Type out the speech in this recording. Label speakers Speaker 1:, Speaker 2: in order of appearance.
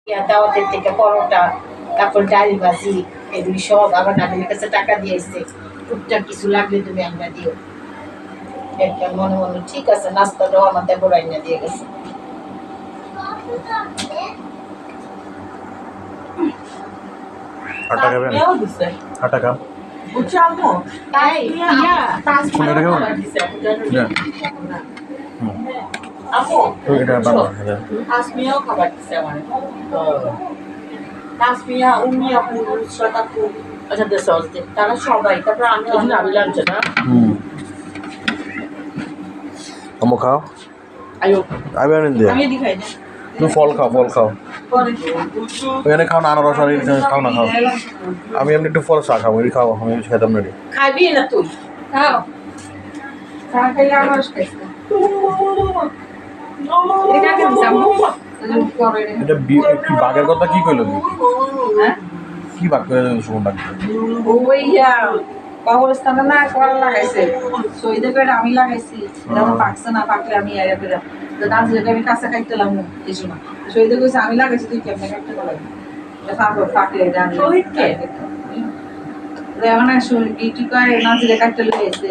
Speaker 1: দাওয়াতের থেকে পরোটা, তারপর ডাল ভাজি, এগুলি সব আবার নানির কাছে টাকা দিয়ে এসছে। টুকটাক কিছু লাগলে তুমি আইনা দিও। একবার মনে মনে ঠিক আছে, নাস্তাটাও আমার দেবর আইনা দিয়ে গেছে।
Speaker 2: আটা খাবেন? আটা খাও।
Speaker 1: তাই
Speaker 2: শুনে রেখো। এটা বানাও।
Speaker 3: তাসমিয়াও খাবার দিচ্ছে আমার। তাসমিয়া, উম্মি আপু, নুসরাত আপু, আচ্ছা দেশে আসছে। তারা সবাই, তারপরে আমি ভাবিলাম যে না।
Speaker 2: আমো খাও।
Speaker 3: আয়ো,
Speaker 2: আমি আনেন দিয়ে।
Speaker 3: আমি দেখাই না।
Speaker 2: তুমি ফল খাও, ফল খাও। ওখানে খাও না, আনারস আর খাও না, খাও। আমি এমনি একটু ফল চা খাবো, এটি খাও, আমি খেতাম না।
Speaker 3: খাবি না তুই?
Speaker 1: খাও। চা খাইলে আনারস খাইছে। এটা কাকে দিছ আম্মু?
Speaker 2: এটা কি বাঘের কথা কি কইলো?
Speaker 1: হ্যাঁ?
Speaker 2: কি বাঘ শুনুন ডাকতে?
Speaker 1: ওই কবরস্থানে না কল লাগাইছে, শহীদের করে আমি লাগাইছি, যেমন পাকছে না, পাকলে আমি আয়া করে নাজিরকে আমি কাছে খাইতে লাগবো এই সময়। শহীদের কইছে আমি লাগাইছি, তুই কেমনে কাটতে পারবি? পাকলে এটা আমি
Speaker 3: শহীদকে
Speaker 1: মানে শহীদ ডিউটি করে নাজিরে কাটতে লইছে।